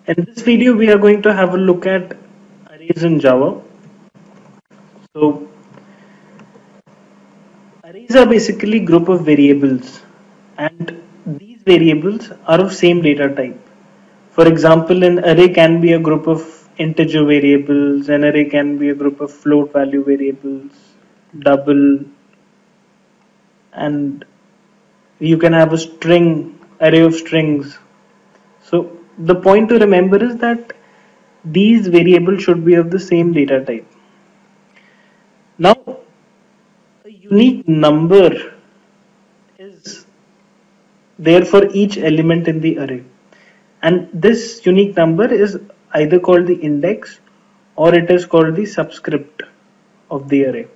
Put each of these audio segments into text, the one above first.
In this video, we are going to have a look at arrays in Java. So, arrays are basically group of variables, and these variables are of same data type. For example, an array can be a group of integer variables, an array can be a group of float value variables, double, and you can have a string, array of strings. So, the point to remember is that these variables should be of the same data type. Now, a unique number is there for each element in the array, and this unique number is either called the index or it is called the subscript of the array.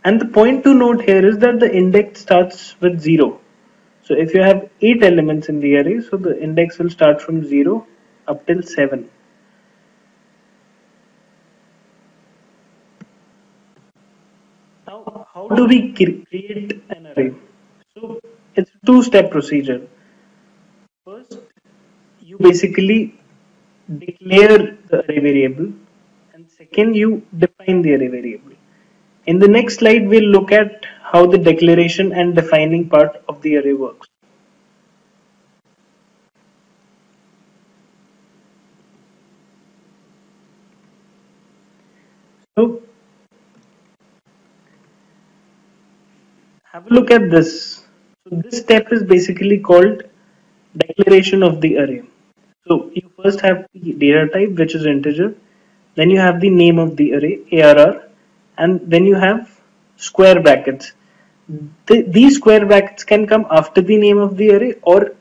And the point to note here is that the index starts with 0. So if you have 8 elements in the array, so the index will start from 0 up till 7. Now, how do we create an array? So it's a two-step procedure. First, you basically declare the array variable, and second, you define the array variable. In the next slide, we'll look at how the declaration and defining part of the array works. So have a look at this. So this step is basically called declaration of the array. So you first have the data type, which is integer, then you have the name of the array, ARR, and then you have square brackets. These square brackets can come after the name of the array or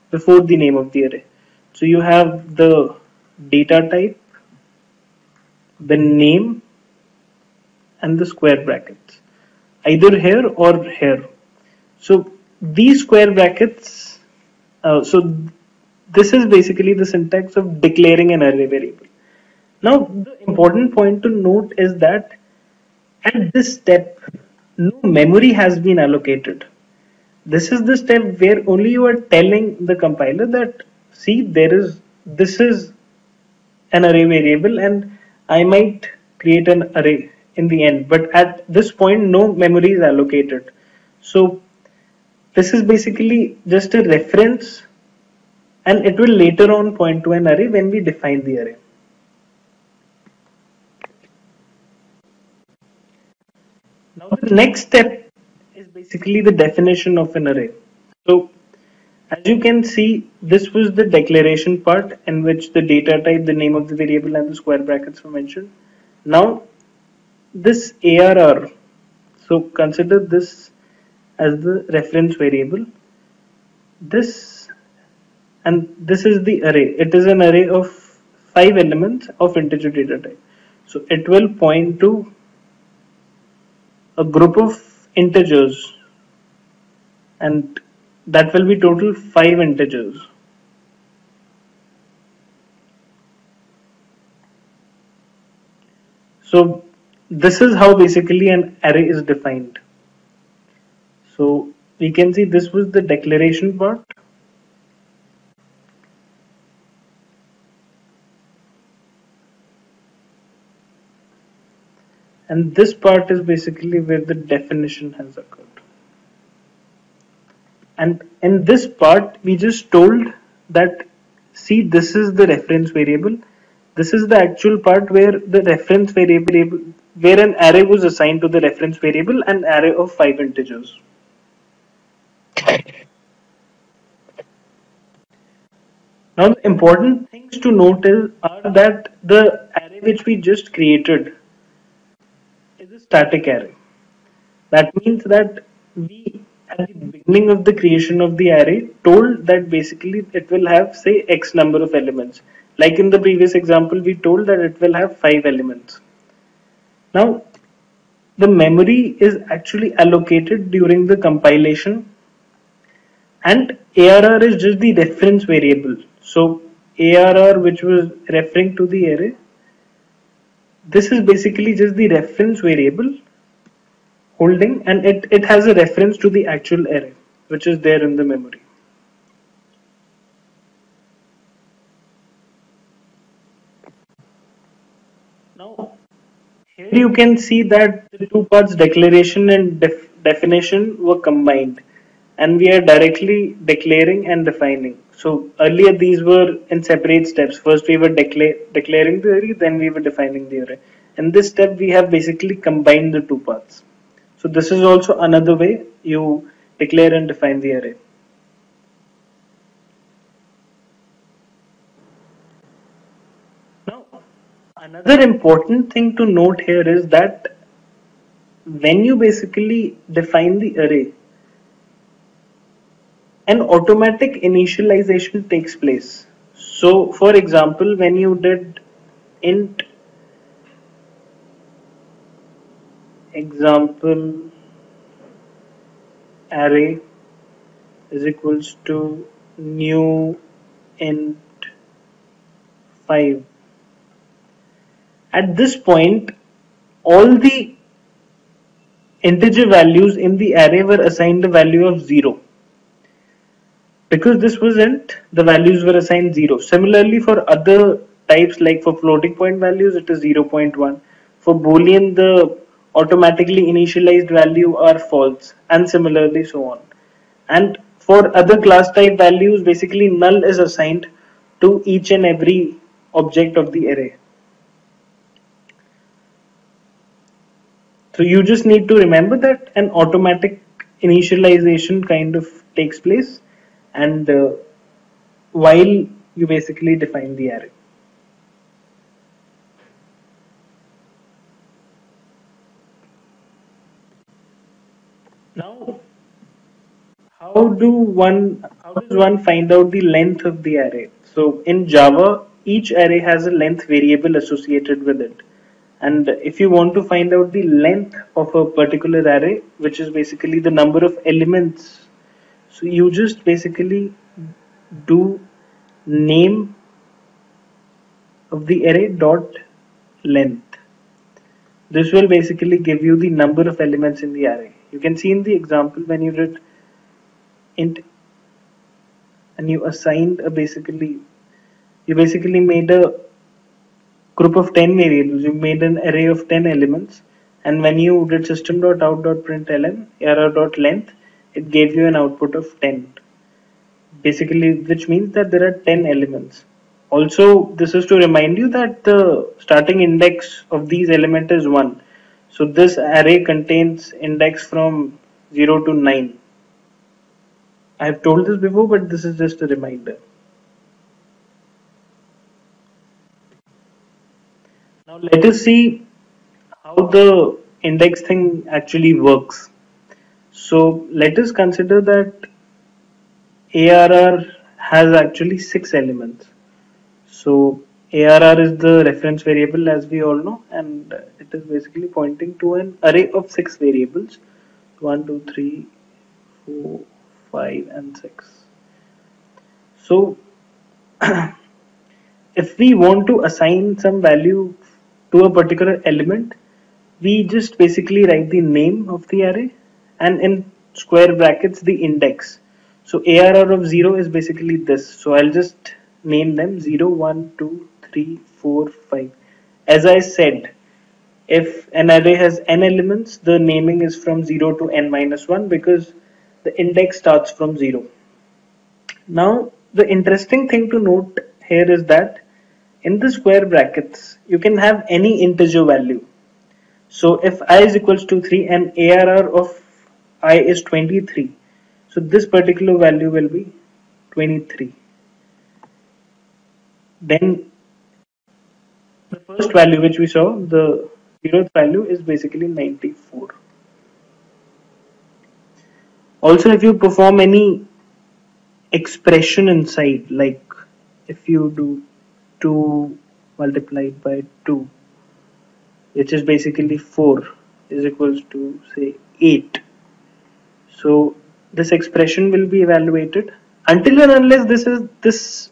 before the name of the array. So you have the data type, the name, and the square brackets, either here or here. So these square brackets, so this is basically the syntax of declaring an array variable. Now the important point to note is that at this step, no memory has been allocated. This is the step where only you are telling the compiler that, see, this is an array variable and I might create an array in the end, but at this point no memory is allocated. So this is basically just a reference, and it will later on point to an array when we define the array. Now the next step is basically the definition of an array. So as you can see, this was the declaration part in which the data type, the name of the variable, and the square brackets were mentioned. Now this ARR, so consider this as the reference variable. This and this is the array. It is an array of 5 elements of integer data type. So it will point to a group of integers, and that will be total 5 integers. So this is how basically an array is defined. So we can see this was the declaration part. And this part is basically where the definition has occurred. And in this part, we just told that, see, this is the reference variable. This is the actual part where the reference variable, where an array was assigned to the reference variable, an array of 5 integers. Now, the important things to note are that the array which we just created is a static array. That means that we, at the beginning of the creation of the array, told that basically it will have, say, X number of elements. Like in the previous example, we told that it will have 5 elements. Now, the memory is actually allocated during the compilation, and ARR is just the reference variable. So, ARR, which was referring to the array, this is basically just the reference variable holding, and it has a reference to the actual array which is there in the memory. Here you can see that the two parts declaration and definition were combined, and we are directly declaring and defining. So earlier these were in separate steps. First we were declaring the array, then we were defining the array. In this step we have basically combined the two parts. So this is also another way you declare and define the array. Now, another important thing to note here is that when you basically define the array, an automatic initialization takes place. So, for example, when you did int example array is equals to new int 5, at this point all the integer values in the array were assigned a value of 0. Because this was int, the values were assigned 0. Similarly, for other types, like for floating point values, it is 0.1. For Boolean, the automatically initialized value are false, and similarly so on. And for other class type values, basically null is assigned to each and every object of the array. So you just need to remember that an automatic initialization kind of takes place, and while you basically define the array. Now, how does one find out the length of the array? So in Java, each array has a length variable associated with it. And if you want to find out the length of a particular array, which is basically the number of elements, so you just basically do name of the array dot length. This will basically give you the number of elements in the array. You can see in the example when you did int and you assigned a you basically made a group of 10 variables. You made an array of 10 elements, and when you did system.out.println array.length, it gave you an output of 10, basically, which means that there are 10 elements. Also, this is to remind you that the starting index of these elements is 1. So this array contains index from 0 to 9. I have told this before, but this is just a reminder. Now let us see how the index thing actually works. So let us consider that ARR has actually 6 elements. So ARR is the reference variable, as we all know, and it is basically pointing to an array of 6 variables: 1, 2, 3, 4, 5, and 6. So if we want to assign some value to a particular element, we just basically write the name of the array and in square brackets the index. So ARR of 0 is basically this. So I'll just name them 0, 1, 2, 3, 4, 5. As I said, if an array has n elements, the naming is from 0 to n minus 1 because the index starts from 0. Now, the interesting thing to note here is that in the square brackets, you can have any integer value. So if I is equals to 3 and ARR of I is 23, so this particular value will be 23. Then the first value which we saw, the 0th value, is basically 94. Also, if you perform any expression inside, like if you do 2 multiplied by 2, which is basically 4, is equals to say 8. So this expression will be evaluated. Until and unless this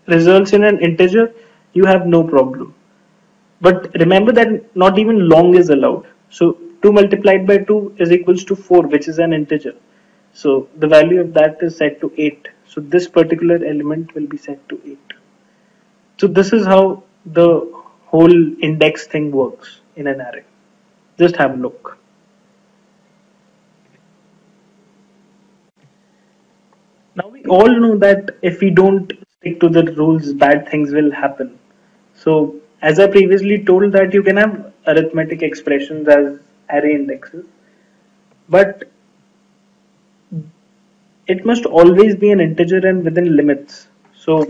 results in an integer, you have no problem. But remember that not even long is allowed. So 2 multiplied by 2 is equals to 4, which is an integer. So the value of that is set to 8. So this particular element will be set to 8. So this is how the whole index thing works. in an array. Just have a look. Now we all know that if we don't stick to the rules, bad things will happen. So as I previously told that you can have arithmetic expressions as array indexes, but it must always be an integer and within limits. So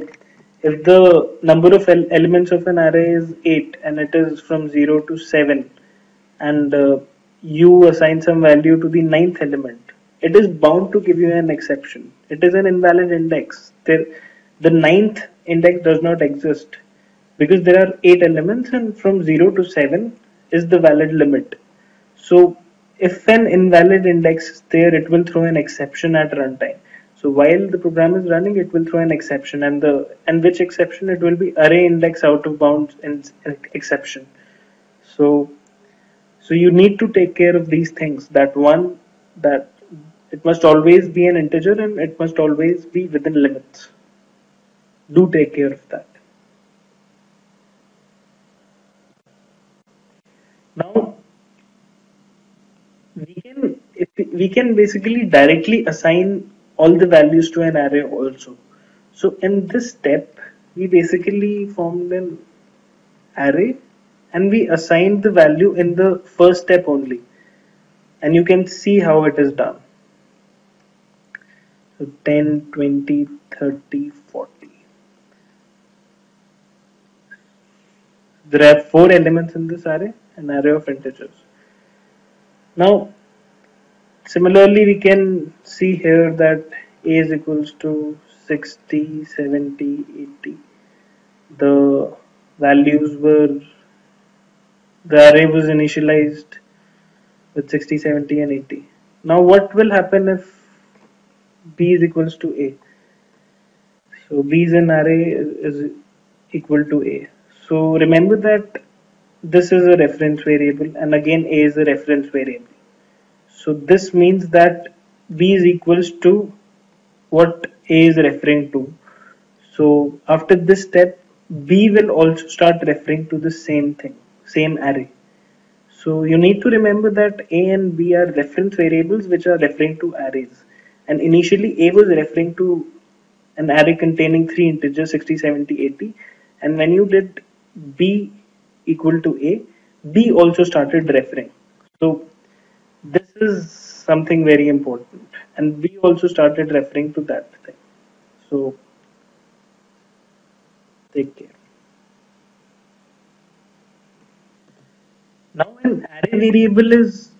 if the number of elements of an array is 8 and it is from 0 to 7, and you assign some value to the ninth element, it is bound to give you an exception. It is an invalid index. The ninth index does not exist because there are 8 elements and from 0 to 7 is the valid limit. So if an invalid index is there, it will throw an exception at runtime. So while the program is running, it will throw an exception, and which exception? It will be array index out of bounds exception. So you need to take care of these things. That it must always be an integer and it must always be within limits. Do take care of that. Now we can basically directly assign all the values to an array also. So in this step, we basically formed an array and we assigned the value in the first step only. And you can see how it is done. So 10, 20, 30, 40. There are 4 elements in this array, an array of integers. Now, similarly, we can see here that a is equals to 60, 70, 80. The values were, the array was initialized with 60, 70 and 80. Now what will happen if b is equals to a? So b is an array is equal to a. So remember that this is a reference variable and again a is a reference variable. So this means that b is equals to what a is referring to. So after this step, b will also start referring to the same thing, same array. So you need to remember that a and b are reference variables which are referring to arrays. And initially a was referring to an array containing 3 integers 60, 70, 80. And when you did b equal to a, b also started referring. So this is something very important. And b also started referring to that thing. So take care. Now an array variable is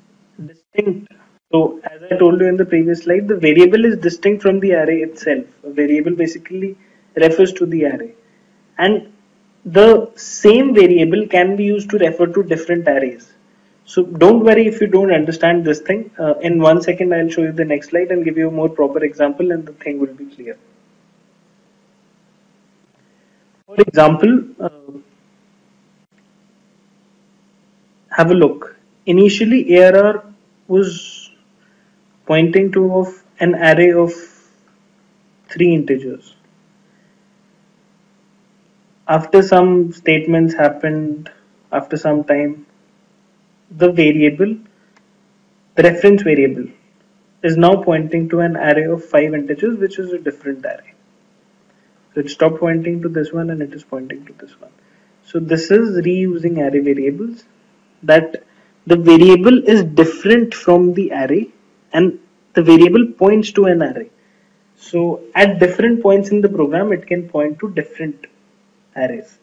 distinct. So as I told you in the previous slide, the variable is distinct from the array itself. A variable basically refers to the array. And the same variable can be used to refer to different arrays. So don't worry if you don't understand this thing. In 1 second I'll show you the next slide and give you a more proper example and the thing will be clear. For example, have a look. Initially ARR was pointing to of an array of 3 integers. After some statements happened, after some time, the variable, the reference variable, is now pointing to an array of 5 integers, which is a different array. So it stopped pointing to this one and it is pointing to this one. So this is reusing array variables, that the variable is different from the array and the variable points to an array. So at different points in the program, it can point to different arrays.